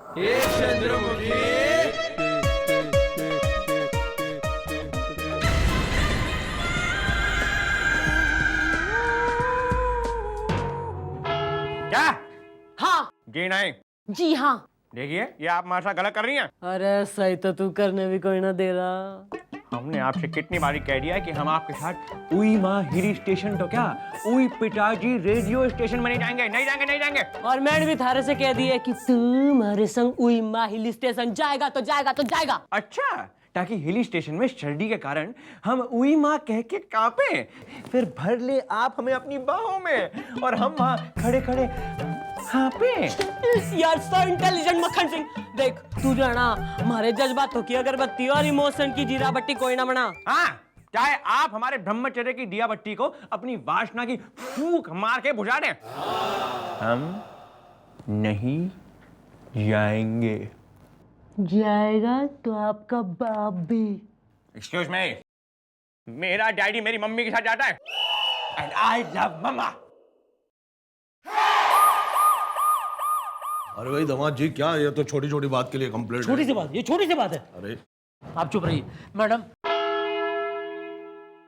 हे चंद्रमुखी। क्या? हाँ जी नहीं। जी हाँ। देखिए ये आप हमारे साथ गलत कर रही हैं। अरे सही तो तू करने भी कोई ना दे रहा। हमने आपसे कितनी बारी कह दिया है कि हम आपके साथ उई माँ हिल स्टेशन तो क्या उई पिताजी रेडियो स्टेशन में नहीं जाएंगे, नहीं जाएंगे, नहीं जाएंगे। और मैंने भी थारे से कह दिया कि तू हमारे संग उई माँ हिल स्टेशन जाएगा तो जाएगा तो जाएगा। अच्छा, ताकि हिल स्टेशन में सर्दी के कारण हम उई माँ कह के कांपे, फिर भर ले आप हमें अपनी बाहों में और हम वहाँ खड़े खड़े हाँपे। यार सो इंटेलिजेंट मक्खन सिंह। देख तू जो है ना हमारे जज्बातों की अगरबत्ती और इमोशन की जीरा बत्ती कोई ना बना। हाँ, चाहे आप हमारे ब्रह्मचर्य की दिया बत्ती को अपनी वासना की फूंक मार के बुझा दें, हम नहीं जाएंगे। जाएगा तो आपका बाप भी। एक्सक्यूज मी, मेरा डैडी मेरी मम्मी के साथ जाता है एंड आई लव मम्मा। अरे भाई दामाद जी, क्या ये तो छोटी छोटी बात के लिए कंप्लेंट छोटी सी बात, ये छोटी सी बात है। अरे आप चुप रहिए मैडम।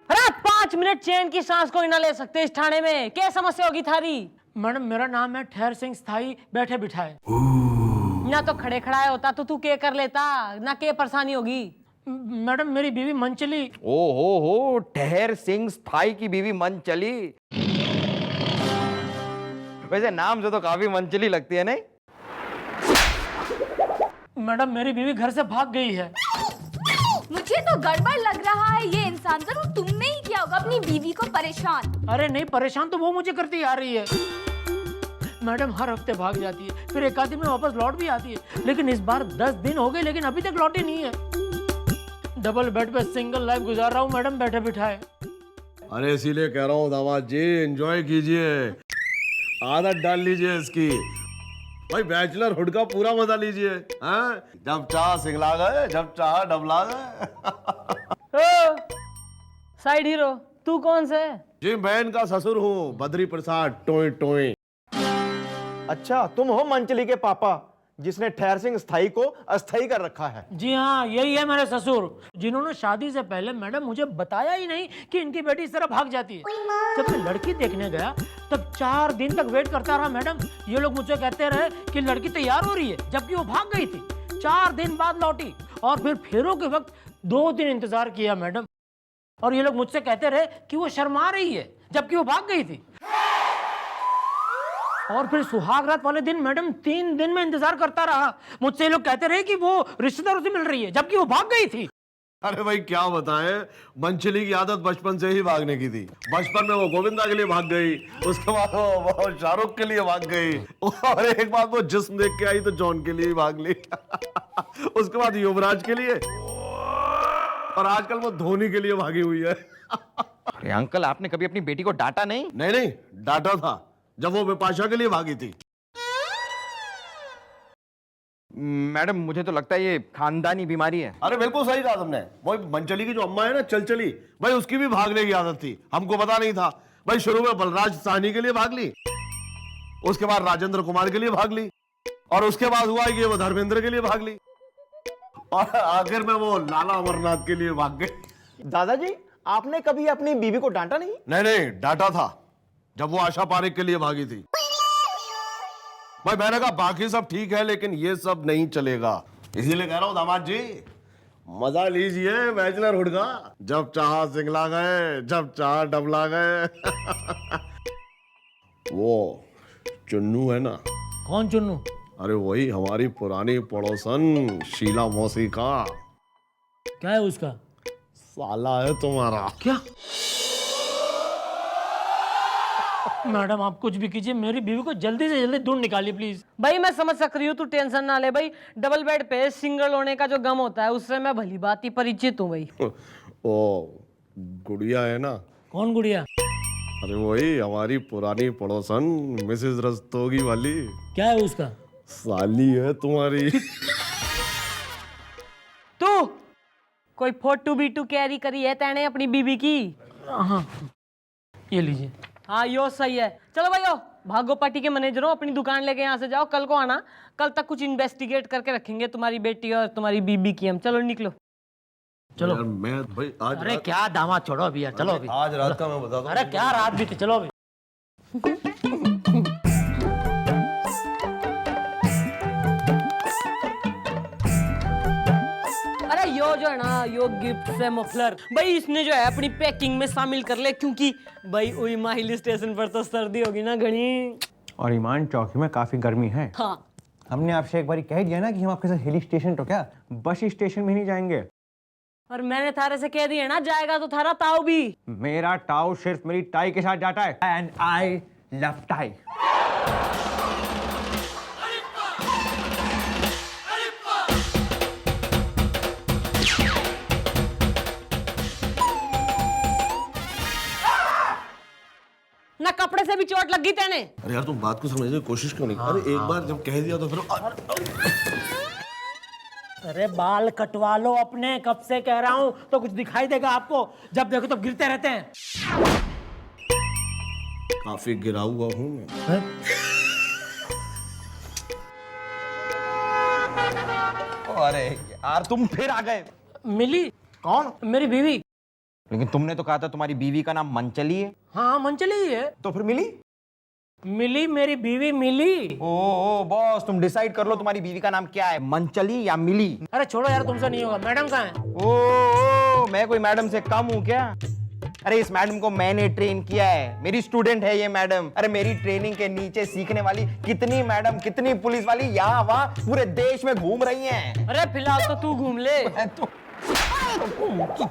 अरे 5 मिनट चैन की सांस कोई ना ले सकते इस थाने में? क्या समस्या होगी थारी? मैडम मेरा नाम है ठहर सिंह स्थाई बैठे बिठाए। ना तो खड़े खड़ाए होता तो तू क्या कर लेता, ना क्या परेशानी होगी। मैडम मेरी बीवी मनचली। ओ हो, ठहर सिंह स्थाई की बीवी मन चली। वैसे नाम से तो काफी मनचली लगती है नहीं? मैडम मेरी बीवी घर से भाग गई है। मुझे तो गड़बड़ लग रहा है। ये इंसान जरूर तुमने ही किया होगा अपनी बीवी को परेशान। अरे नहीं, परेशान तो वो मुझे करती आ रही है। मैडम हर हफ्ते भाग जाती है, फिर एक आधी में वापस लौट भी आती है, लेकिन इस बार 10 दिन हो गए लेकिन अभी तक लौटी नहीं है। डबल बेड पे सिंगल लाइफ गुजार रहा हूँ मैडम बैठे बिठाए। अरे इसीलिए कह रहा हूँ दामाद जी, एंजॉय कीजिए, आदत डाल लीजिए इसकी। भाई बैचलर हुड का पूरा मजा लीजिए। हाँ, जब चाह सिंगला गए, जब चाह डबला गए। साइड हीरो तू कौन से? जी मैं इनका ससुर हूँ, बद्री प्रसाद टोई टोई। अच्छा, तुम हो मनचली के पापा जिसने ठहर सिंह स्थाई को अस्थाई कर रखा है। जी हाँ, यही है मेरे ससुर, जिन्होंने शादी से पहले मैडम मुझे बताया ही नहीं कि इनकी बेटी इस तरह भाग जाती है। जब मैं लड़की देखने गया तब 4 दिन तक वेट करता रहा मैडम। ये लोग मुझसे कहते रहे कि लड़की तैयार हो रही है, जबकि वो भाग गई थी। 4 दिन बाद लौटी और फिर फेरों के वक्त 2 दिन इंतजार किया मैडम, और ये लोग मुझसे कहते रहे कि वो शर्मा रही है, जबकि वो भाग गई थी। और फिर सुहाग रात वाले दिन मैडम 3 दिन में इंतजार करता रहा। मुझसे लोग कहते रहे कि वो रिश्तेदारों से मिल रही है, जबकि वो भाग गई थी। अरे भाई क्या बताएं, मंचली की आदत बचपन से ही भागने की थी। बचपन में वो गोविंदा के लिए भाग गई, उसके बाद वो शाहरुख के लिए भाग गई, और एक बार वो जिस्म देख के आई तो जॉन के लिए ही भाग ली। उसके बाद युवराज के लिए, और आजकल वो धोनी के लिए भागी हुई है। अरे अंकल, आपने कभी अपनी बेटी को डांटा नहीं? नहीं नहीं, डांटा था जब वो विपाशा के लिए भागी थी। मैडम मुझे तो लगता है ये खानदानी बीमारी है। अरे बिल्कुल सही कहा तुमने। वो मंचली की जो अम्मा है ना, चलचली, भाई उसकी भी भागने की आदत थी, हमको पता नहीं था। भाई शुरू में बलराज साहनी के लिए भाग ली, उसके बाद राजेंद्र कुमार के लिए भाग ली, और उसके बाद हुआ कि वो धर्मेंद्र के लिए भाग ली, और आखिर में वो लाला अमरनाथ के लिए भाग गई। दादाजी, आपने कभी अपनी बीवी को डांटा नहीं? नहीं नहीं, डांटा था जब वो आशा पारेख के लिए भागी थी। भाई मैंने कहा बाकी सब ठीक है लेकिन ये सब नहीं चलेगा। इसीलिए कह रहा हूं दामाद जी, मजा लीजिए बैचलर हुड का। जब चाह सिंगला गए, जब चाह डबला गए। वो चुन्नू है ना? कौन चुन्नू? अरे वही हमारी पुरानी पड़ोसन शीला मौसी का क्या है उसका? साला है तुम्हारा। क्या? मैडम आप कुछ भी कीजिए, मेरी बीवी को जल्दी से जल्दी ढूंढ निकालिए प्लीज। भाई मैं समझ सक रही हूँ, तू टेंशन ना ले भाई। डबल बेड पे सिंगल होने का जो गम होता है उससे मैं भली बात ही परिचित हूँ भाई। ओ गुड़िया है ना? कौन गुड़िया? अरे वही हमारी पुरानी पड़ोसन मिसेस रस्तोगी वाली। क्या है उसका? साली है तुम्हारी। तू कोई फोटो बीटू कैरी करी है तेने अपनी बीबी की? हाँ ये लीजिए। हाँ यो सही है। चलो भाई भागो पार्टी के मैनेजर हो, अपनी दुकान लेके यहाँ से जाओ, कल को आना। कल तक कुछ इन्वेस्टिगेट करके रखेंगे तुम्हारी बेटी और तुम्हारी बीबी की हम। चलो निकलो। चलो यार मैं भाई आज अरे क्या दामाद, छोड़ो अभी यार, चलो अभी। आज रात का मैं बताता हूँ। अरे क्या रात भी थी, चलो अभी। अरे यो जो है ना, यो गिफ्ट है मफलर भाई, इसने जो है अपनी पैकिंग में शामिल कर ले, क्योंकि भाई उइमा हिल स्टेशन पर तो सर्दी होगी ना घनी। और ईमान चौकी में काफी गर्मी है। हाँ हमने आपसे एक बार कह दिया ना कि हम आपके साथ हिल स्टेशन तो क्या बस स्टेशन में नहीं जाएंगे। और मैंने थारे से कह दिया ना, जाएगा तो थारा ताऊ भी। मेरा टाउ सिर्फ मेरी टाई के साथ जाता है एंड आई लव टाई। ना कपड़े से भी चोट लगी तेने। अरे यार तुम बात को समझने की कोशिश क्यों नहीं? अरे एक बार जब कह दिया तो फिर अरे बाल कटवा लो अपने, कब से कह रहा हूँ। तो कुछ दिखाई देगा आपको, जब देखो तब गिरते रहते हैं। काफी गिरा हुआ हूँ मैं। अरे यार तुम फिर आ गए। मिली? कौन? मेरी बीवी। लेकिन तुमने तो कहा था तुम्हारी बीवी का नाम मंचली है। हाँ मंचली ही है। तो फिर मिली? मिली, मेरी बीवी मिली। ओ बॉस, तुम डिसाइड कर लो तुम्हारी बीवी का नाम क्या है, मंचली या मिली। अरे छोड़ो यार, तुमसे नहीं होगा। मैडम कहाँ है? ओ मैं कोई मैडम से कम हूँ क्या? अरे इस मैडम को मैंने ट्रेन किया है, मेरी स्टूडेंट है ये मैडम। अरे मेरी ट्रेनिंग के नीचे सीखने वाली कितनी मैडम, कितनी पुलिस वाली यहाँ वहाँ पूरे देश में घूम रही हैं। अरे फिलहाल तो तू घूम ले।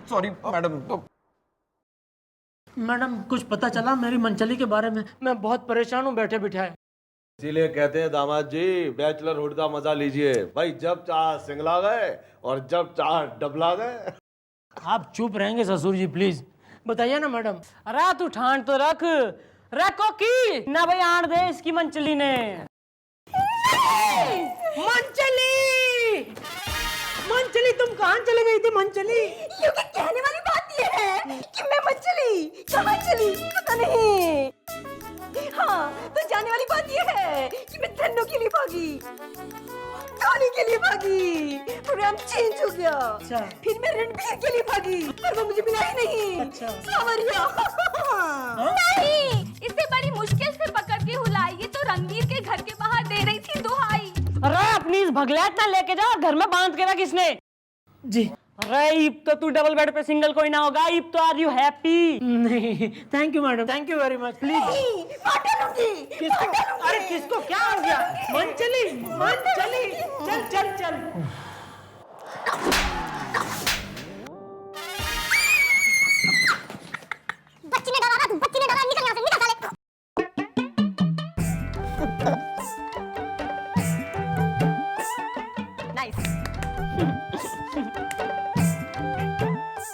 Sorry madam. तो मैडम कुछ पता चला मेरी मंचली के बारे में? मैं बहुत परेशान हूँ बैठे बिठाए। इसीलिए कहते हैं दामाद जी, बैचलरहुड का मजा लीजिए भाई। जब चाह सिंगला गए और जब चाह डबला गए। आप चुप रहेंगे ससुर जी प्लीज? बताइए ना मैडम। अरे तू ठान तो रखो की ना भाई, आड़ दे इसकी मंचली ने। मंचली, मंचली तुम कहाँ चले गई थी मंचली? क्योंकि कहने वाली बात ये है कि मैं मंचली कहाँ चली पता नहीं। हाँ तो जाने वाली बात ये है कि मैं धन्नो के लिए भागी, टॉनी के लिए भागी, प्रोग्राम चेंज हो गया। अच्छा। फिर मैं रणबीर के लिए भागी, पर वो मुझे मिला ही नहीं। अच्छा। सावरिया। नहीं, इसे बड़ी मुश्किल से पकड़ के हुलाई, ये तो रणबीर के घर के बाहर दे रही थी दुहाई। अरे अपनी इस भगलैत ना लेके जा, घर में बांध के रख इसने। जी। अरे इब तो तू डबल बेड पे सिंगल कोई ना होगा। इब तो आर यू हैप्पी? नहीं, thank you madam, thank you very much. Please. अरे किसको क्या हो गया? मंचली, मंचली, चल चल चल। बच्ची ने डरा ना, बच्ची ने डरा, निकल यहाँ से, निकल साले।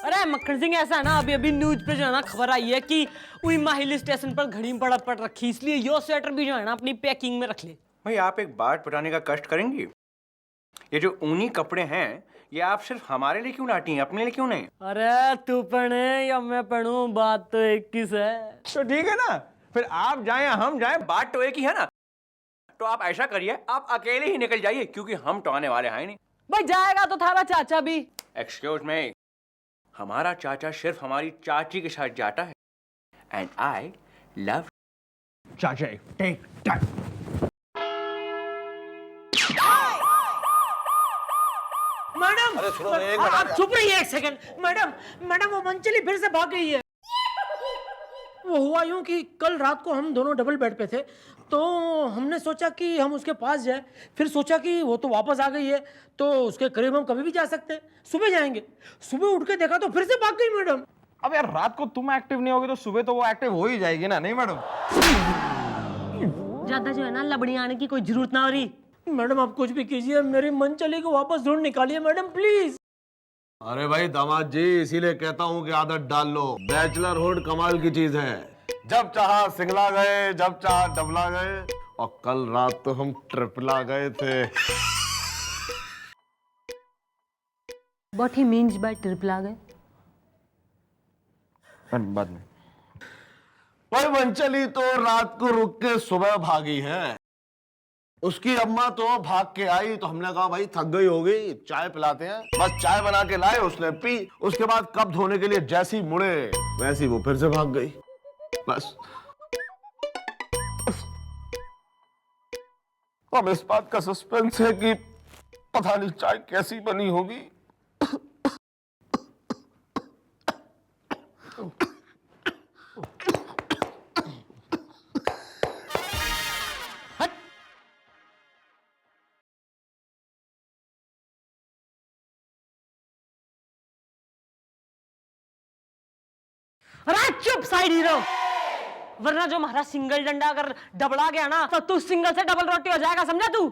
अरे मक्खन सिंह, ऐसा है ना, अभी अभी न्यूज पे जो है ना खबर आई है कि उइमा हिल स्टेशन पर घड़ी पड़ रखी, इसलिए यो स्वेटर भी जो है ना अपनी पैकिंग में रख ले। भाई आप एक बात बताने का कष्ट करेंगी? ये जो ऊनी कपड़े हैं ये आप सिर्फ हमारे लिए क्यों लाती हैं, अपने लिए क्यों नहीं? अरे तू पहने या मैं पहनूं, बात तो एक किस है। तो ठीक है ना, फिर आप जाएं या हम जाएं, बात तो एक ही है ना। तो आप ऐसा करिए, आप अकेले ही निकल जाइए, क्योंकि हम तो आने वाले हैं नहीं। भाई जाएगा तो थारा चाचा भी। एक्सक्यूज मी, हमारा चाचा सिर्फ हमारी चाची के साथ जाता है एंड आई लव चाचा। Take that. मैडम अरे सुनो, एक मिनट। आप चुप रहिए एक सेकंड। मैडम, मैडम वो मंचली फिर से भाग गई है। वो हुआ यूं कि कल रात को हम दोनों डबल बेड पे थे, तो हमने सोचा कि हम उसके पास जाए। फिर सोचा कि वो तो वापस आ गई है, तो उसके करीब हम कभी भी जा सकते हैं। सुबह जाएंगे। सुबह उठ के देखा तो फिर से भाग गई मैडम। अब यार रात को तुम एक्टिव नहीं होगे तो सुबह तो वो एक्टिव हो ही जाएगी ना, नहीं मैडम? ज्यादा जो है ना लबड़ी आने की कोई जरूरत ना हो रही। मैडम आप कुछ भी कीजिए, मेरी मंचली को वापस ढूंढ निकालिए मैडम प्लीज। अरे भाई दामाद जी, इसीलिए कहता हूँ कि आदत डाल लो। बैचलरहुड कमाल की चीज है। जब चाहा सिंगला गए, जब चाहा डबला गए, और कल रात तो हम ट्रिपला गए थे। What he means by triple आ गए? बाद में। भाई मंचली तो रात को रुक के सुबह भागी है। उसकी अम्मा तो भाग के आई तो हमने कहा भाई थक गई होगी, चाय पिलाते हैं। बस चाय बना के लाए, उसने पी। उसके बाद कप धोने के लिए जैसी मुड़े वैसी वो फिर से भाग गई। बस अब इस बात का सस्पेंस है कि पता नहीं चाय कैसी बनी होगी। अरे चुप साइड हीरो, वरना जो हमारा सिंगल डंडा अगर डबला गया ना तो तू सिंगल से डबल रोटी हो जाएगा, समझा तू?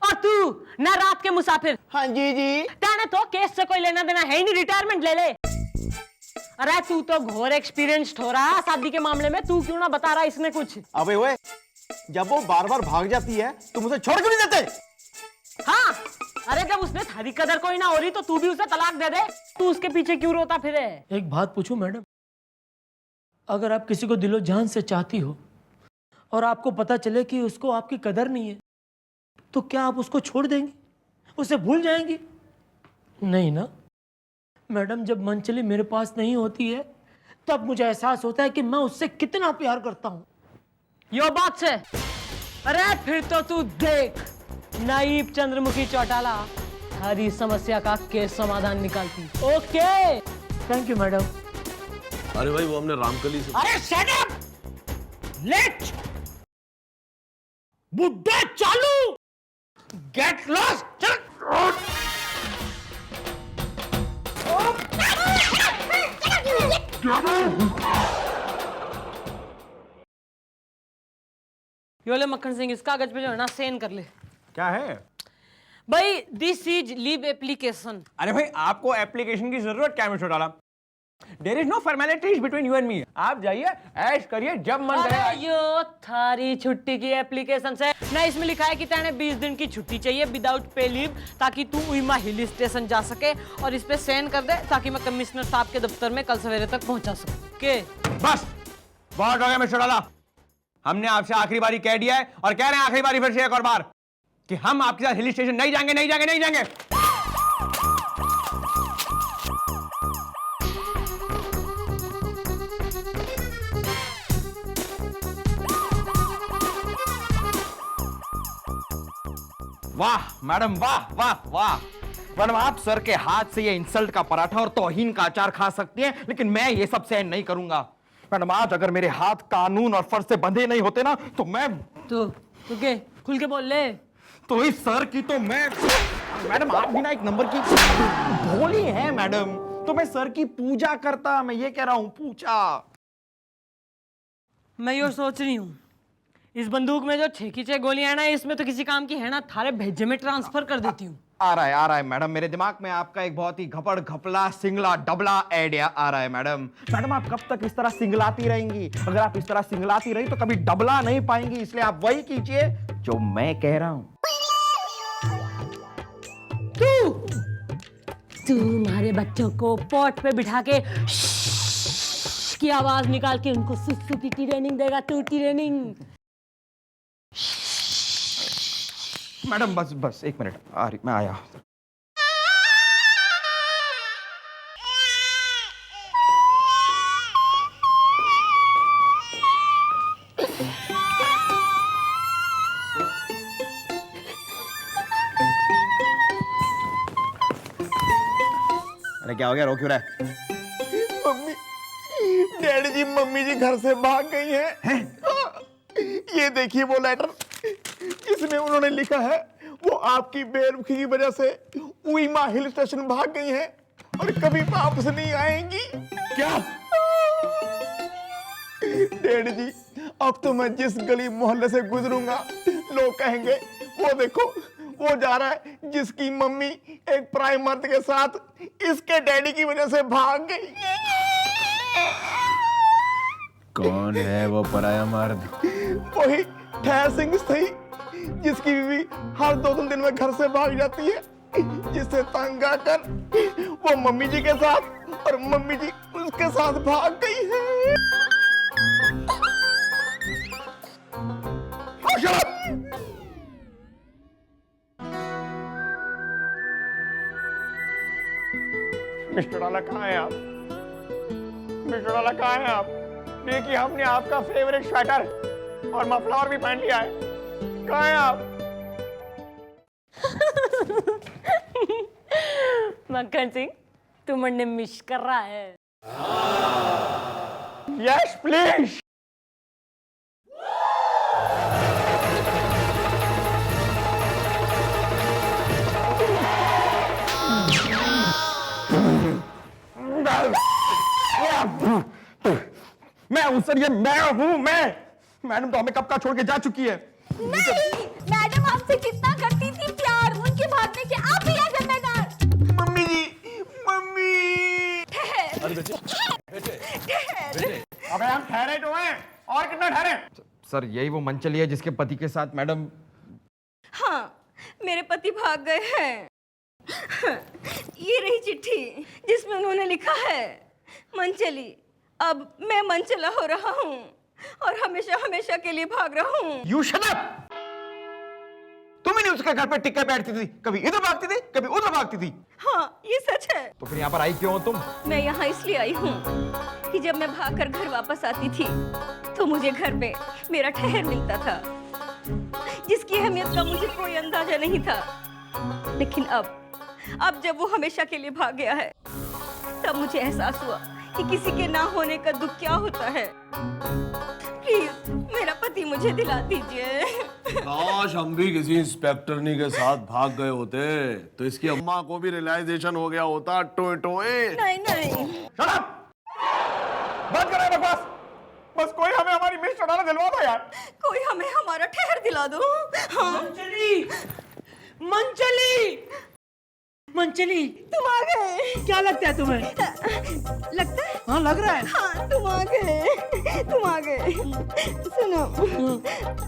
और तू ना रात के मुसाफिर। हाँ जी जी। तेने तो केस से कोई लेना देना है ही नहीं, रिटायरमेंट ले ले। अरे तू तो घोर एक्सपीरियंस्ड हो रहा है शादी के मामले में, तू क्यों ना बता रहा इसमें कुछ? अबे ओए, जब वो बार बार भाग जाती है तो मुझे छोड़ क्यों नहीं देते? हाँ, अरे जब उसने थारी कदर कोई ना हो रही तो तू भी उसे तलाक दे दे। तू उसके पीछे क्यों रोता फिरे? एक बात पूछूं मैडम, अगर आप किसी को दिलो जान से चाहती हो और आपको पता चले कि उसको आपकी कदर नहीं है, तो क्या आप उसको छोड़ देंगी, उसे भूल जाएंगी? नहीं ना मैडम, जब मंचली मेरे पास नहीं होती है तब मुझे एहसास होता है कि मैं उससे कितना प्यार करता हूं। यो बात से। अरे फिर तो तू देख, नाइब चंद्रमुखी चौटाला हरी समस्या का केस समाधान निकालती। Okay, thank you madam. अरे भाई वो हमने रामकली से। अरे शट अप! लेट बुड्ढे चालू, गेट लॉस्ट। चल यो ले मक्खन सिंह, इस कागज पे जो है ना साइन कर ले। क्या है? भाई दिस इज लीव एप्लीकेशन। अरे भाई आपको एप्लीकेशन की जरूरत क्या है मिस्टर डाला? There is no formalities between you and me. आप जाइए, ऐश करिए, जब मन करे। अरे यो थारी छुट्टी की एप्लीकेशन से ना, इसमें लिखा है कि तेने 20 दिन की छुट्टी चाहिए विदाउट पे लीव, ताकि तू उइमा हिल स्टेशन जा सके, और इस पे साइन कर दे ताकि मैं कमिश्नर साहब के दफ्तर में कल सवेरे तक पहुंचा सकूं। के बस बहुत हो गया मिस्टर डाला, हमने आपसे आखिरी बारी कह दिया है और कह रहे हैं आखिरी बारी फिर से एक और बार कि हम आपके साथ हिल स्टेशन नहीं जाएंगे, नहीं जाएंगे, नहीं जाएंगे। वाह मैडम, वाह वाह वाह। मैडम आप सर के हाथ से ये इंसल्ट का पराठा और तौहीन का अचार खा सकती हैं, लेकिन मैं ये सब सहन नहीं करूंगा। मैडम आज अगर मेरे हाथ कानून और फर्ज से बंधे नहीं होते ना तो मैं तो के खुल के बोल ले। तो इस सर की तो मैं। मैडम आप भी ना एक नंबर की भोली हैं मैडम, तो मैं सर की पूजा करता, मैं ये कह रहा हूं पूजा। मैं यो सोच रही हूँ इस बंदूक में जो 6 की 6 गोलियां है ना, इसमें तो किसी काम की है ना, थारे भेजे में ट्रांसफर कर देती हूँ। आ रहा है मैडम, मेरे दिमाग में आपका एक बहुत ही घपड़ घपला सिंगला डबला आइडिया आ रहा है मैडम। मैडम आप कब तक इस तरह सिंगलाती रहेंगी? अगर आप इस तरह सिंगलाती रही तो कभी डबला नहीं पाएंगी, इसलिए आप वही कीजिए जो मैं कह रहा हूं। तू हमारे बच्चों को पॉट पे बिठा के की आवाज निकाल के उनको सुसु की ट्रेनिंग देगा। तू ट्रेनिंग। मैडम बस एक मिनट, आ रही, मैं आया। अरे क्या हो गया, रो क्यों रहा है? मम्मी, डैडी जी, मम्मी जी घर से भाग गई हैं। ये देखिए वो लेटर, इसमें उन्होंने लिखा है वो आपकी बेरुखी की वजह से उइमा हिल स्टेशन भाग गई हैं और कभी वापस नहीं आएंगी। क्या? डैडी जी अब तो मैं जिस गली मोहल्ले से गुजरूंगा लोग कहेंगे वो देखो वो जा रहा है जिसकी मम्मी एक पराये मर्द के साथ इसके डैडी की वजह से भाग गई। कौन है वो पराया मर्द? वही ठहर सिंह सही, जिसकी बीवी हर 2-3 दिन में घर से भाग जाती है, जिससे तंग आकर वो मम्मी जी के साथ और मम्मी जी उसके साथ भाग गई है। मिस्टर डाला कहाँ है आप? मिस्टर डाला कहाँ है आप? देखिए हमने आपका फेवरेट स्वेटर और मफलर भी पहन लिया है, कहाँ है आप? मक्खन सिंह, तू मुझे मिस कर रहा है? Yes please. मैं हूं सर, ये मैं हूं। मैं मैडम तो हमें कब का छोड़ के जा चुकी है। नहीं, मैडम आपसे कितना करती थी प्यार, उनके भागने के आप ही हैं जिम्मेदार। मम्मी जी, मम्मी। अबे हम ठहरे तो हैं, और कितना ठहरे? सर यही वो मंचली है जिसके पति के साथ मैडम। हाँ, मेरे पति भाग गए हैं। ये रही चिट्ठी जिसमें उन्होंने लिखा है, मंचली अब मैं मंचला हो रहा हूँ और हमेशा हमेशा के लिए भाग रहा हूँ। You shut up. तुम ही नहीं उसके घर पे टिक्के बैठती थी, कभी इधर भागती थी कभी उधर भागती थी। हाँ, ये सच है। तो फिर यहाँ पर आई क्यों हो तुम? मैं यहाँ इसलिए आई हूँ कि जब मैं भागकर घर वापस आती थी तो मुझे घर पे मेरा ठहर मिलता था, जिसकी अहमियत का मुझे कोई अंदाजा नहीं था। लेकिन अब जब वो हमेशा के लिए भाग गया है, तब मुझे एहसास हुआ कि किसी के ना होने का दुख क्या होता है। प्लीज मेरा पति मुझे दिला दीजिए। काश हम भी किसी इंस्पेक्टरनी के साथ भाग गए होते तो इसकी अम्मा को भी रियलाइजेशन हो गया होता। टोए टोए। नहीं नहीं, शट अप। बंद करो बकवास। बस कोई हमें हमारी मिस चढ़ाना दिलवा दो यार। कोई हमें हमारा ठहर दिला दो। हाँ, मंचली, मंचली, मंचली, तुम आ गए। क्या लगता है तुम्हें? लगता है? हाँ, लग रहा है। हाँ, तुम आ गए, तुम आ गए। सुनो,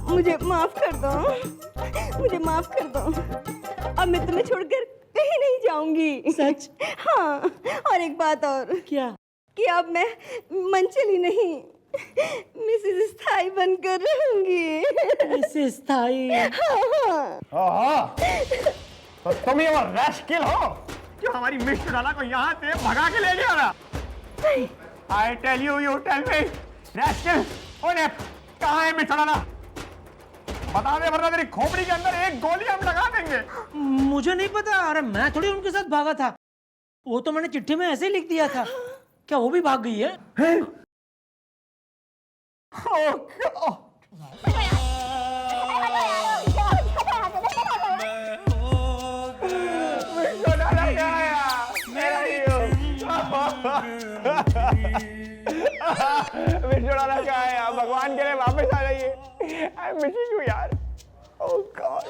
मुझे माफ कर दो, मुझे माफ कर दो। अब मैं तुम्हें छोड़कर कहीं नहीं जाऊंगी। सच? हाँ, और एक बात और, क्या? कि अब मैं मंचली नहीं, मिसेस स्थाई बनकर रहूंगी। मिसेस स्थाई। हाँ, तो तुम ही वो रैस्किल हो जो हमारी मिस चढ़ाना को यहाँ से भगा के ले गया ना। I tell you, you tell me, रैस्किल, उन्हें कहाँ है मिस चढ़ाना? बता दे वरना तेरी खोपड़ी के अंदर एक गोली हम लगा देंगे। मुझे नहीं पता। अरे मैं थोड़ी उनके साथ भागा था, वो तो मैंने चिट्ठी में ऐसे ही लिख दिया था। क्या वो भी भाग गई है? मिस्टर क्या है आप? भगवान के लिए वापस आ जाइए। आई एम मिसिंग यू यार। ओह गॉड।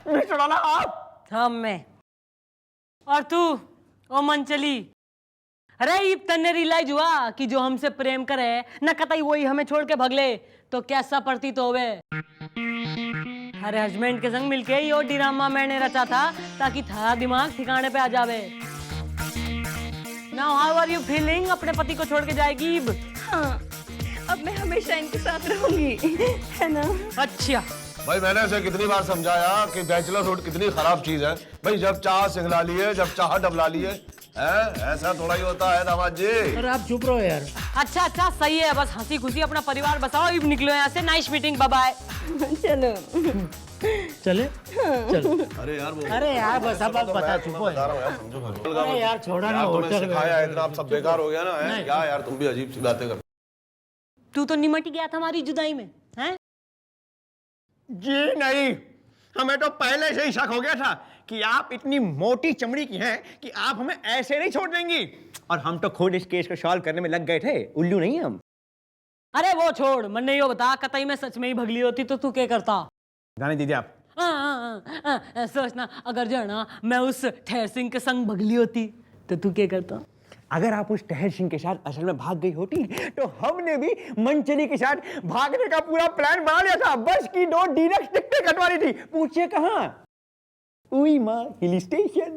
मिस्टर आप? हाँ मैं। और तू ओ मंचली, अरे ये तन्ने रियलाइज हुआ कि जो हमसे प्रेम करे न कतई वही हमें छोड़ के भगले तो कैसा प्रतीत होवे? अरे हस्बैंड के संग मिलके ये ड्रामा मैंने रचा था ताकि थारा दिमाग ठिकाने पे आ जावे। Now how are you feeling? अपने पति को छोड़ के जाएगी? हाँ, अब मैं हमेशा इनके साथ रहूंगी, है ना? अच्छा भाई मैंने इसे कितनी बार समझाया कि बैचलरहुड कितनी खराब चीज है। भाई जब चाह सिंगला लिए, जब चाह डबला लिए, ऐसा थोड़ा ही होता है दामाद जी। अरे आप चुप रहो यार। अच्छा अच्छा सही है, बस हंसी खुशी अपना परिवार बसाओ। अब निकलो यहाँ से। Nice meeting, bye bye. चलो चले चलो। अरे यार वो, अरे यार बस अब आप बता, चुप हो यार। अरे यार छोड़ा ना, तुम्हें होटल सिखाया इतना, अब सब बेकार हो गया ना। है क्या यार, तुम भी अजीब सी बातें कर। तू तो निमट गया था हमारी जुदाई में, हैं? जी नहीं, हमें तो पहले से ही शक हो गया था कि आप इतनी मोटी चमड़ी की हैं कि आप हमें ऐसे नहीं छोड़ देंगी। और हम तो खुद इस केस को सॉल्व करने में लग गए थे। उल्लू नहीं हम। अरे वो छोड़, मन ने यो बता, कतई में सच में ही भगली होती तो तू क्या करता? जाने दीजिए आप। सोचना अगर जो है ना मैं उस ठहर सिंह के संग भगली होती तो तू क्या करता? अगर आप उस ठहर सिंह के साथ असल में भाग गई होती तो हमने भी मंचली के साथ भागने का पूरा प्लान बना लिया था। बस की 2 डीलक्स टिकटें कटवानी थी। पूछिए कहाँ? उई माँ हिल स्टेशन।